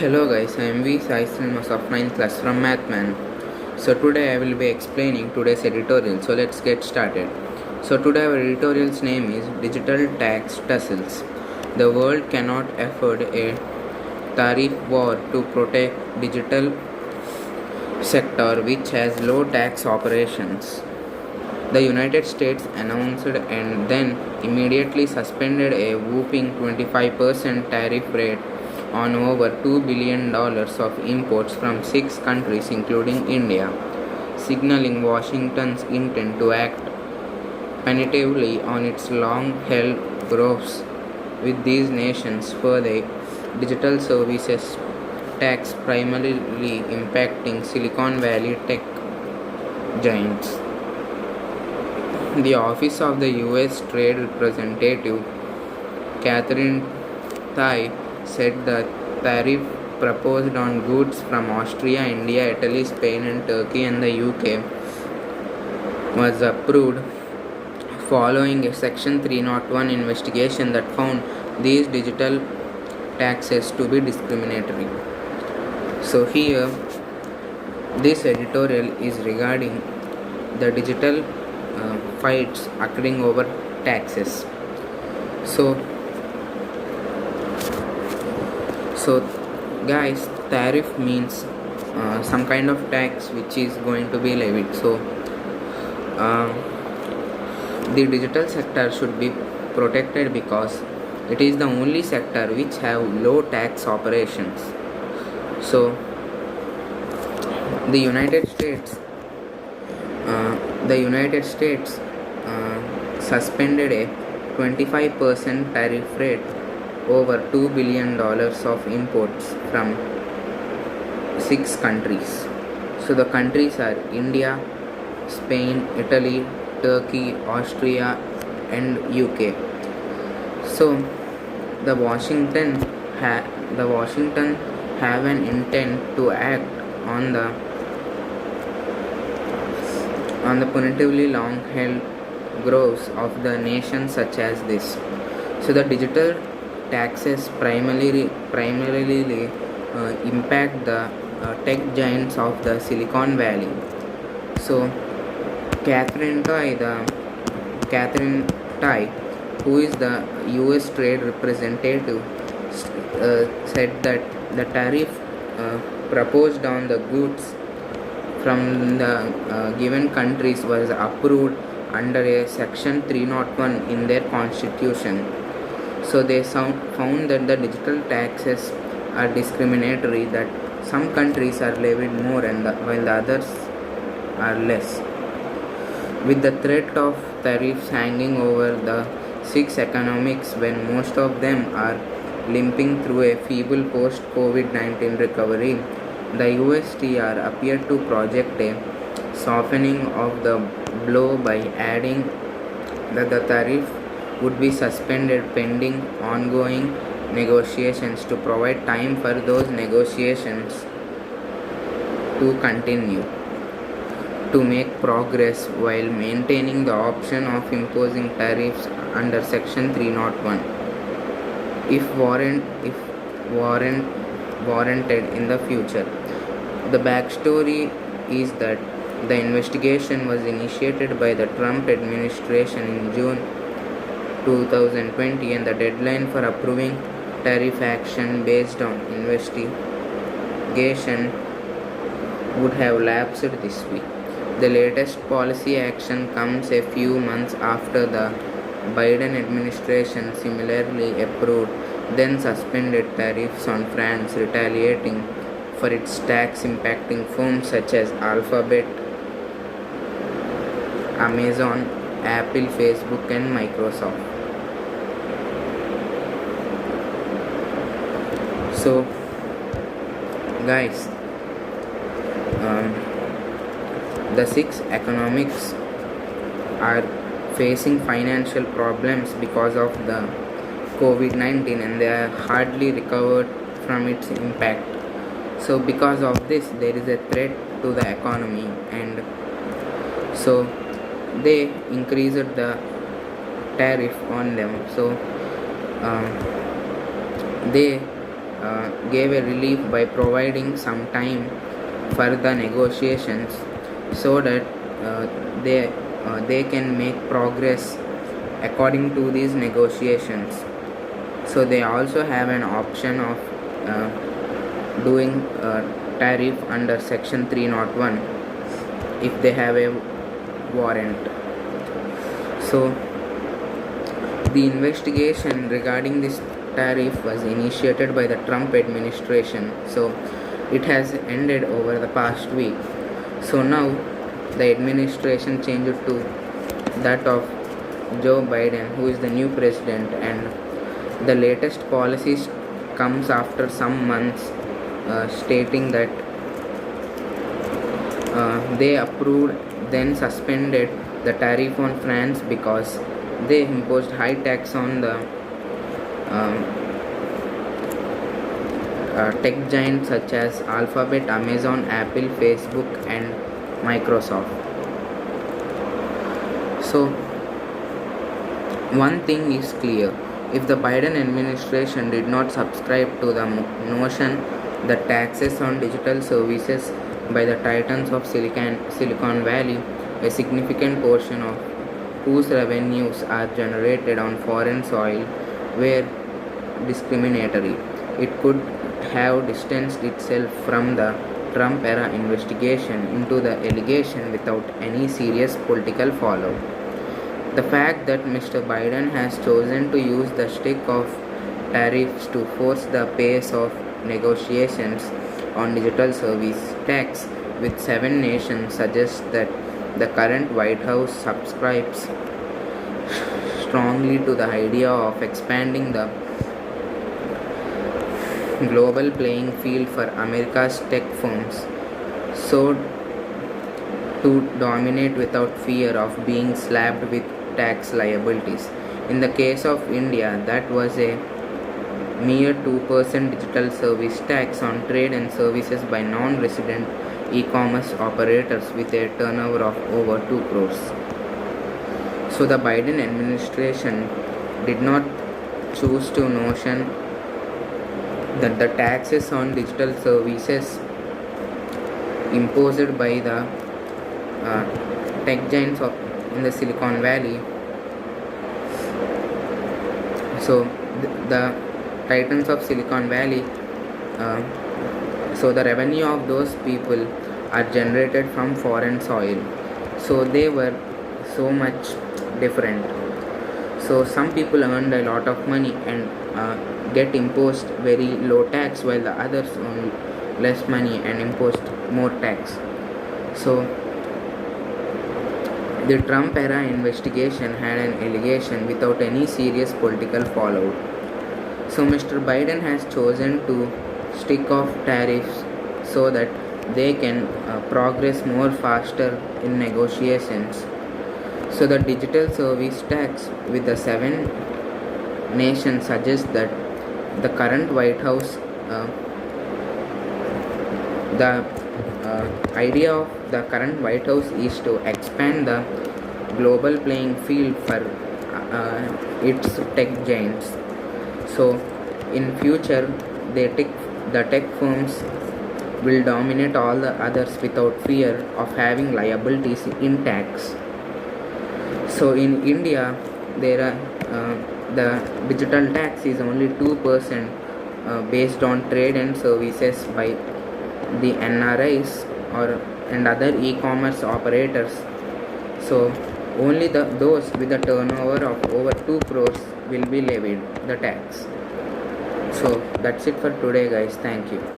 Hello guys, I am V. Sai Srinivas of 9th class from Mathman. So today I will be explaining today's editorial. So let's get started. So today our editorial's name is Digital Tax Tussles. The world cannot afford a tariff war to protect digital sector which has low tax operations. The United States announced and then immediately suspended a whopping 25% tariff rate on over $2 billion of imports from 6 countries including India, signaling Washington's intent to act punitively on its long-held growths with these nations for the digital services tax primarily impacting Silicon Valley tech giants. The Office of the U.S. Trade Representative Catherine Tai said the tariff proposed on goods from Austria, India, Italy, Spain, and Turkey and the UK was approved following a Section 301 investigation that found these digital taxes to be discriminatory. So here, this editorial is regarding the digital fights occurring over taxes. So guys, tariff means some kind of tax which is going to be levied. So the digital sector should be protected because it is the only sector which have low tax operations. So the United States suspended a 25% tariff rate over $2 billion of imports from 6 countries. So the countries are India, Spain, Italy, Turkey, Austria, and UK. So the Washington have an intent to act on the punitively long-held growths of the nation such as this. So the digital taxes primarily impact the tech giants of the Silicon Valley. So Catherine Tai, who is the U.S. Trade Representative, said that the tariff proposed on the goods from the given countries was approved under a Section 301 in their constitution. So they found that the digital taxes are discriminatory, that some countries are levied more while the others are less. With the threat of tariffs hanging over the 6 economies when most of them are limping through a feeble post-COVID-19 recovery, the USTR appeared to project a softening of the blow by adding that the tariff would be suspended pending ongoing negotiations to provide time for those negotiations to continue to make progress while maintaining the option of imposing tariffs under Section 301 if warranted in the future. The backstory is that the investigation was initiated by the Trump administration in June 2020 and the deadline for approving tariff action based on investigation would have lapsed this week. The latest policy action comes a few months after the Biden administration similarly approved then suspended tariffs on France, retaliating for its tax impacting firms such as Alphabet, Amazon, Apple, Facebook, and Microsoft. So guys, the 6 economies are facing financial problems because of the COVID-19 and they are hardly recovered from its impact. So because of this, there is a threat to the economy, and so they increased the tariff on them. So they gave a relief by providing some time for the negotiations so that they can make progress according to these negotiations. So they also have an option of doing tariff under section 301 if they have a warrant. So the investigation regarding this tariff was initiated by the Trump administration. So it has ended over the past week. So now the administration changed to that of Joe Biden, who is the new president, and the latest policies comes after some months stating that they approved then suspended the tariff on France because they imposed high tax on the tech giants such as Alphabet, Amazon, Apple, Facebook and Microsoft. So one thing is clear: if the Biden administration did not subscribe to the notion that taxes on digital services by the titans of Silicon Valley, a significant portion of whose revenues are generated on foreign soil, were discriminatory, it could have distanced itself from the Trump era investigation into the allegation without any serious political fallout. The fact that Mr. Biden has chosen to use the stick of tariffs to force the pace of negotiations on digital service tax with 7 nations suggests that the current White House subscribes strongly to the idea of expanding the global playing field for America's tech firms so to dominate without fear of being slapped with tax liabilities. In the case of India, that was a mere 2% digital service tax on trade and services by non-resident e-commerce operators with a turnover of over 2 crores. So the Biden administration did not choose to notion that the taxes on digital services imposed by the tech giants in the Silicon Valley. So the titans of Silicon Valley, so the revenue of those people are generated from foreign soil. So they were so much different. So some people earned a lot of money and get imposed very low tax, while the others earn less money and imposed more tax. So the Trump era investigation had an allegation without any serious political fallout. So Mr. Biden has chosen to stick off tariffs so that they can progress more faster in negotiations. So the digital service tax with the 7 nations suggests that the current White House, the idea of the current White House is to expand the global playing field for its tech giants. So in future, the tech firms will dominate all the others without fear of having liabilities in tax. So in India, there are the digital tax is only 2% based on trade and services by the NRIs and other e-commerce operators. So only those with a turnover of over 2 crores will be levied the tax. So that's it for today, guys. Thank you.